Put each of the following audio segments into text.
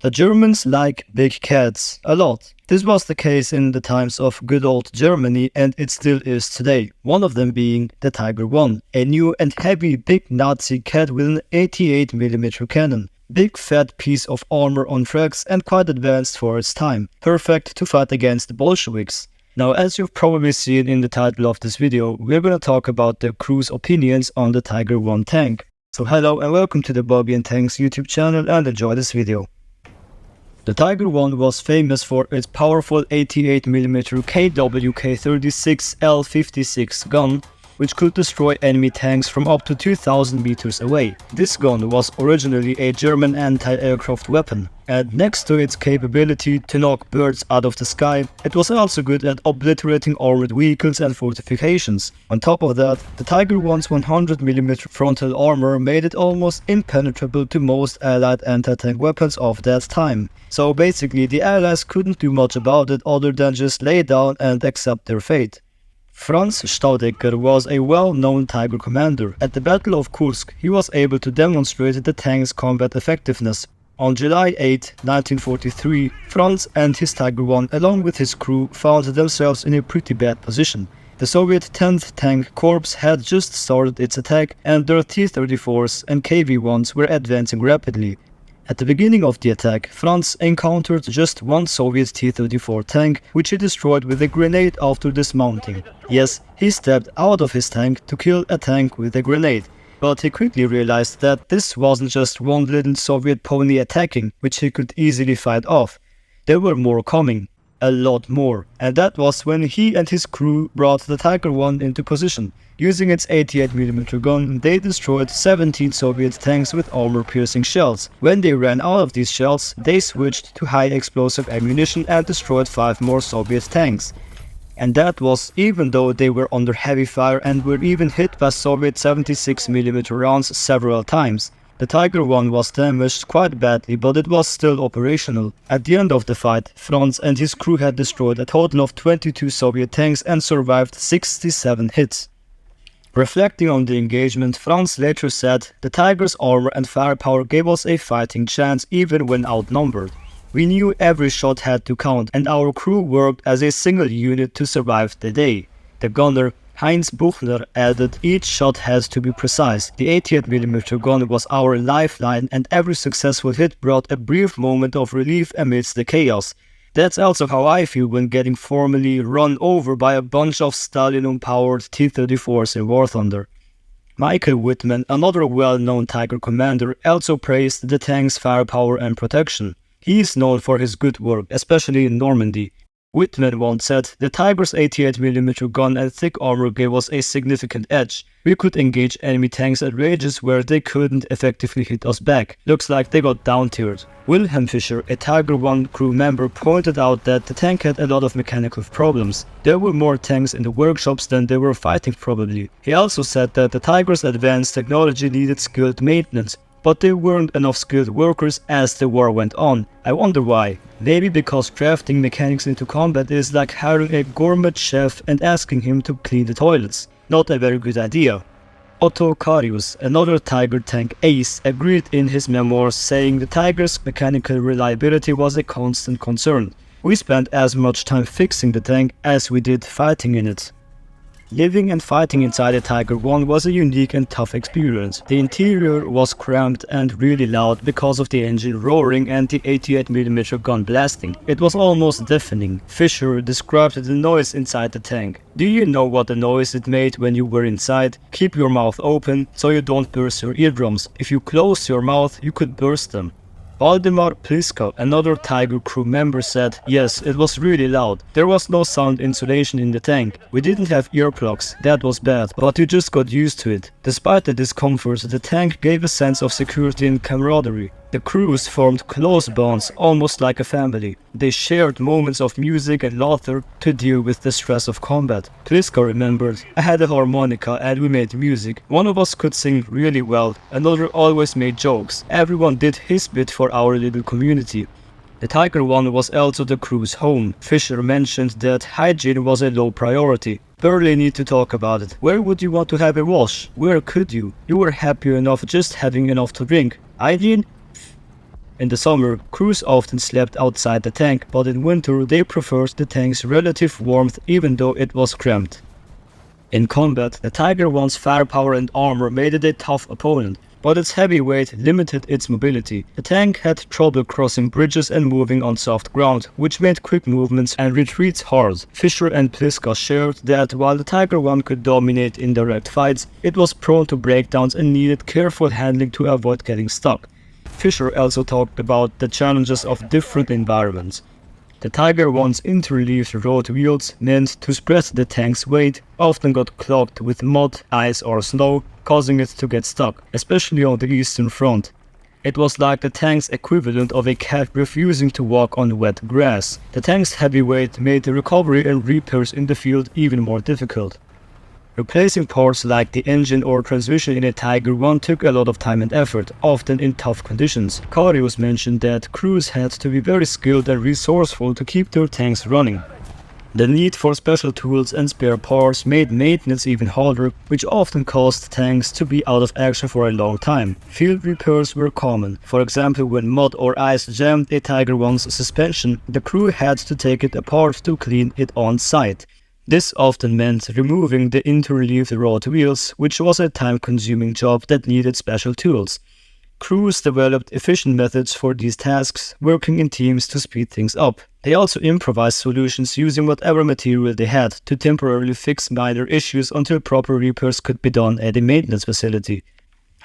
The Germans like big cats a lot. This was the case in the times of good old Germany, and it still is today. One of them being the Tiger I, a new and heavy big Nazi cat with an 88mm cannon. Big fat piece of armor on tracks and quite advanced for its time. Perfect to fight against the Bolsheviks. Now, as you've probably seen in the title of this video, we're gonna talk about the crew's opinions on the Tiger I tank. So hello and welcome to the Bobi and Tanks YouTube channel and enjoy this video. The Tiger I was famous for its powerful 88mm KWK-36L56 gun, which could destroy enemy tanks from up to 2000 meters away. This gun was originally a German anti-aircraft weapon, and next to its capability to knock birds out of the sky, it was also good at obliterating armored vehicles and fortifications. On top of that, the Tiger I's 100mm frontal armor made it almost impenetrable to most allied anti-tank weapons of that time. So basically the allies couldn't do much about it other than just lay down and accept their fate. Franz Staudecker was a well-known Tiger commander. At the Battle of Kursk, he was able to demonstrate the tank's combat effectiveness. On July 8, 1943, Franz and his Tiger I, along with his crew, found themselves in a pretty bad position. The Soviet 10th Tank Corps had just started its attack, and their T-34s and KV-1s were advancing rapidly. At the beginning of the attack, Franz encountered just one Soviet T-34 tank, which he destroyed with a grenade after dismounting. Yes, he stepped out of his tank to kill a tank with a grenade. But he quickly realized that this wasn't just one little Soviet pony attacking, which he could easily fight off. There were more coming. A lot more. And that was when he and his crew brought the Tiger I into position. Using its 88mm gun, they destroyed 17 Soviet tanks with armor-piercing shells. When they ran out of these shells, they switched to high-explosive ammunition and destroyed 5 more Soviet tanks. And that was even though they were under heavy fire and were even hit by Soviet 76mm rounds several times. The Tiger I was damaged quite badly, but it was still operational. At the end of the fight, Franz and his crew had destroyed a total of 22 Soviet tanks and survived 67 hits. Reflecting on the engagement, Franz later said, "The Tiger's armor and firepower gave us a fighting chance even when outnumbered. We knew every shot had to count, and our crew worked as a single unit to survive the day." The gunner, Heinz Buchner, added, "Each shot has to be precise. The 88mm gun was our lifeline, and every successful hit brought a brief moment of relief amidst the chaos. That's also how I feel when getting formally run over by a bunch of Stallion-powered T-34s in War Thunder." Michael Wittmann, another well-known Tiger commander, also praised the tank's firepower and protection. He is known for his good work, especially in Normandy. Wittmann once said, "The Tiger's 88mm gun and thick armor gave us a significant edge. We could engage enemy tanks at ranges where they couldn't effectively hit us back. Looks like they got down-tiered." Wilhelm Fischer, a Tiger I crew member, pointed out that the tank had a lot of mechanical problems. There were more tanks in the workshops than they were fighting probably. He also said that the Tiger's advanced technology needed skilled maintenance, but there weren't enough skilled workers as the war went on. I wonder why. Maybe because drafting mechanics into combat is like hiring a gourmet chef and asking him to clean the toilets. Not a very good idea. Otto Karius, another Tiger tank ace, agreed in his memoirs, saying the Tiger's mechanical reliability was a constant concern. "We spent as much time fixing the tank as we did fighting in it." Living and fighting inside a Tiger I was a unique and tough experience. The interior was cramped and really loud because of the engine roaring and the 88mm gun blasting. It was almost deafening. Fisher described the noise inside the tank. "Do you know what the noise it made when you were inside? Keep your mouth open so you don't burst your eardrums. If you close your mouth, you could burst them." Valdemar Pliska, another Tiger crew member, said, "Yes, it was really loud. There was no sound insulation in the tank. We didn't have earplugs. That was bad, but you just got used to it." Despite the discomfort, the tank gave a sense of security and camaraderie. The crews formed close bonds, almost like a family. They shared moments of music and laughter to deal with the stress of combat. Pliska remembered, "I had a harmonica and we made music. One of us could sing really well, another always made jokes. Everyone did his bit for our little community." The Tiger I was also the crew's home. Fisher mentioned that hygiene was a low priority. "Barely need to talk about it. Where would you want to have a wash? Where could you? You were happy enough just having enough to drink. Hygiene? In the summer, crews often slept outside the tank, but in winter they preferred the tank's relative warmth even though it was cramped. In combat, the Tiger I's firepower and armor made it a tough opponent, but its heavy weight limited its mobility. The tank had trouble crossing bridges and moving on soft ground, which made quick movements and retreats hard. Fisher and Pliska shared that while the Tiger I could dominate in direct fights, it was prone to breakdowns and needed careful handling to avoid getting stuck. Fisher also talked about the challenges of different environments. The Tiger I's interleaved road wheels, meant to spread the tank's weight, often got clogged with mud, ice or snow, causing it to get stuck, especially on the eastern front. It was like the tank's equivalent of a cat refusing to walk on wet grass. The tank's heavy weight made the recovery and repairs in the field even more difficult. Replacing parts like the engine or transmission in a Tiger I took a lot of time and effort, often in tough conditions. Karius mentioned that crews had to be very skilled and resourceful to keep their tanks running. The need for special tools and spare parts made maintenance even harder, which often caused tanks to be out of action for a long time. Field repairs were common. For example, when mud or ice jammed a Tiger I's suspension, the crew had to take it apart to clean it on site. This often meant removing the interleaved rod wheels, which was a time-consuming job that needed special tools. Crews developed efficient methods for these tasks, working in teams to speed things up. They also improvised solutions using whatever material they had to temporarily fix minor issues until proper repairs could be done at a maintenance facility.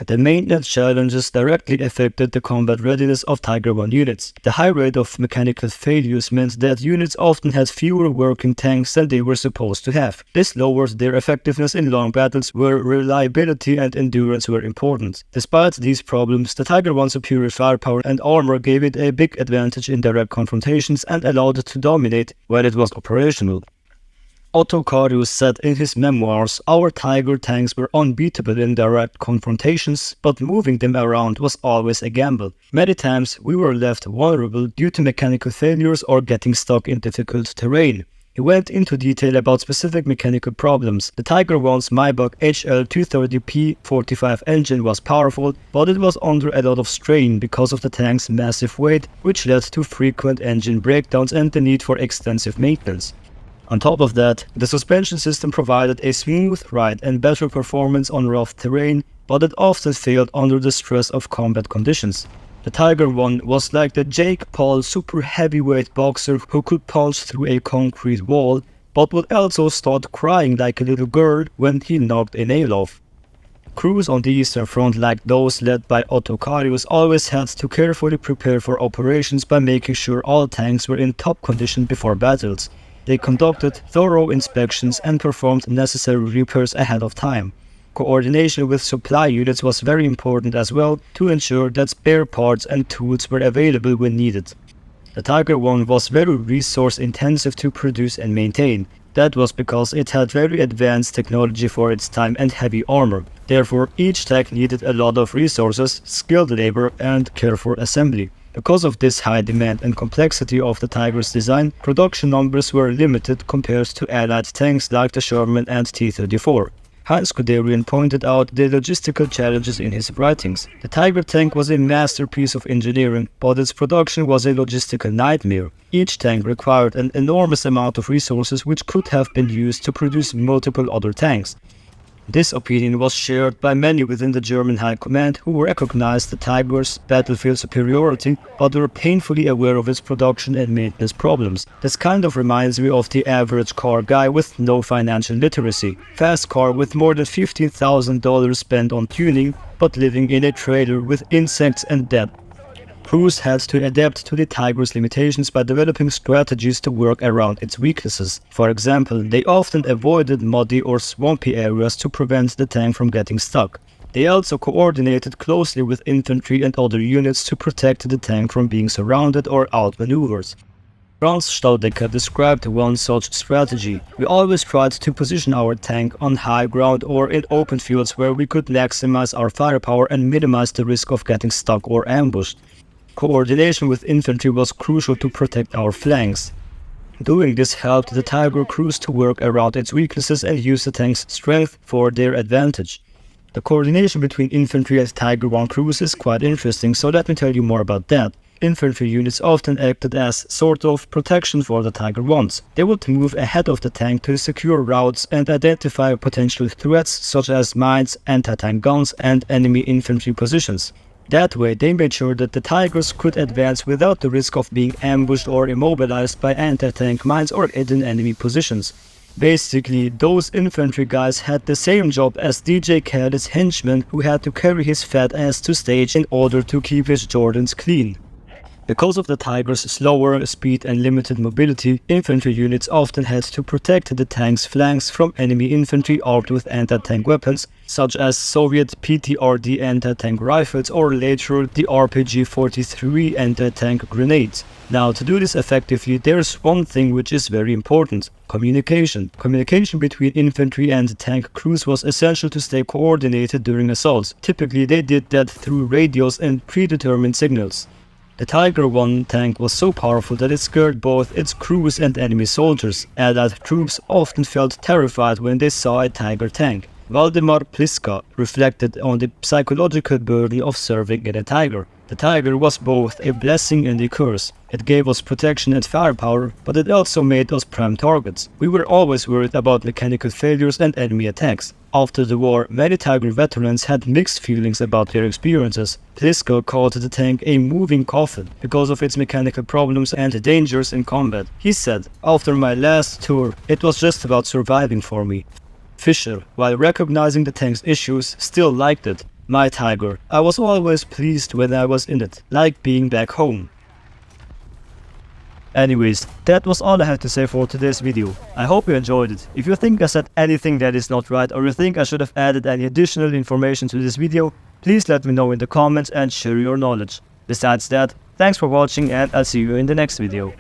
The maintenance challenges directly affected the combat readiness of Tiger I units. The high rate of mechanical failures meant that units often had fewer working tanks than they were supposed to have. This lowered their effectiveness in long battles where reliability and endurance were important. Despite these problems, the Tiger I's superior firepower and armor gave it a big advantage in direct confrontations and allowed it to dominate when it was operational. Otto Karius said in his memoirs, "Our Tiger tanks were unbeatable in direct confrontations, but moving them around was always a gamble. Many times we were left vulnerable due to mechanical failures or getting stuck in difficult terrain." He went into detail about specific mechanical problems. The Tiger I's Maybach HL230P45 engine was powerful, but it was under a lot of strain because of the tank's massive weight, which led to frequent engine breakdowns and the need for extensive maintenance. On top of that, the suspension system provided a smooth ride and better performance on rough terrain, but it often failed under the stress of combat conditions. The Tiger I was like the Jake Paul super heavyweight boxer who could punch through a concrete wall, but would also start crying like a little girl when he knocked a nail off. Crews on the Eastern Front, like those led by Otto Karius, always had to carefully prepare for operations by making sure all tanks were in top condition before battles. They conducted thorough inspections and performed necessary repairs ahead of time. Coordination with supply units was very important as well to ensure that spare parts and tools were available when needed. The Tiger I was very resource intensive to produce and maintain. That was because it had very advanced technology for its time and heavy armor. Therefore, each tank needed a lot of resources, skilled labor, and careful assembly. Because of this high demand and complexity of the Tiger's design, production numbers were limited compared to Allied tanks like the Sherman and T-34. Heinz Guderian pointed out the logistical challenges in his writings. The Tiger tank was a masterpiece of engineering, but its production was a logistical nightmare. Each tank required an enormous amount of resources which could have been used to produce multiple other tanks. This opinion was shared by many within the German High Command who recognized the Tiger's battlefield superiority, but were painfully aware of its production and maintenance problems. This kind of reminds me of the average car guy with no financial literacy. Fast car with more than $15,000 spent on tuning, but living in a trailer with insects and debt. Crews had to adapt to the Tiger's limitations by developing strategies to work around its weaknesses. For example, they often avoided muddy or swampy areas to prevent the tank from getting stuck. They also coordinated closely with infantry and other units to protect the tank from being surrounded or outmaneuvered. Franz Staudecker described one such strategy. "We always tried to position our tank on high ground or in open fields where we could maximize our firepower and minimize the risk of getting stuck or ambushed. Coordination with infantry was crucial to protect our flanks. Doing this helped the Tiger crews to work around its weaknesses and use the tank's strength for their advantage. The coordination between infantry and Tiger I crews is quite interesting, so let me tell you more about that. Infantry units often acted as sort of protection for the Tiger Is. They would move ahead of the tank to secure routes and identify potential threats such as mines, anti-tank guns, and enemy infantry positions. That way, they made sure that the Tigers could advance without the risk of being ambushed or immobilized by anti-tank mines or hidden enemy positions. Basically, those infantry guys had the same job as DJ Khaled's henchman who had to carry his fat ass to stage in order to keep his Jordans clean. Because of the Tiger's slower speed and limited mobility, infantry units often had to protect the tank's flanks from enemy infantry armed with anti-tank weapons, such as Soviet PTRD anti-tank rifles or later the RPG-43 anti-tank grenades. Now, to do this effectively, there's one thing which is very important: communication. Communication between infantry and tank crews was essential to stay coordinated during assaults. Typically, they did that through radios and predetermined signals. The Tiger I tank was so powerful that it scared both its crews and enemy soldiers, and that troops often felt terrified when they saw a Tiger tank. Valdemar Pliska reflected on the psychological burden of serving in a Tiger. The Tiger was both a blessing and a curse. It gave us protection and firepower, but it also made us prime targets. We were always worried about mechanical failures and enemy attacks. After the war, many Tiger veterans had mixed feelings about their experiences. Pliska called the tank a moving coffin because of its mechanical problems and dangers in combat. He said, "After my last tour, it was just about surviving for me." Fischer, while recognizing the tank's issues, still liked it. "My Tiger, I was always pleased when I was in it, like being back home." Anyways, that was all I had to say for today's video. I hope you enjoyed it. If you think I said anything that is not right, or you think I should have added any additional information to this video, please let me know in the comments and share your knowledge. Besides that, thanks for watching and I'll see you in the next video.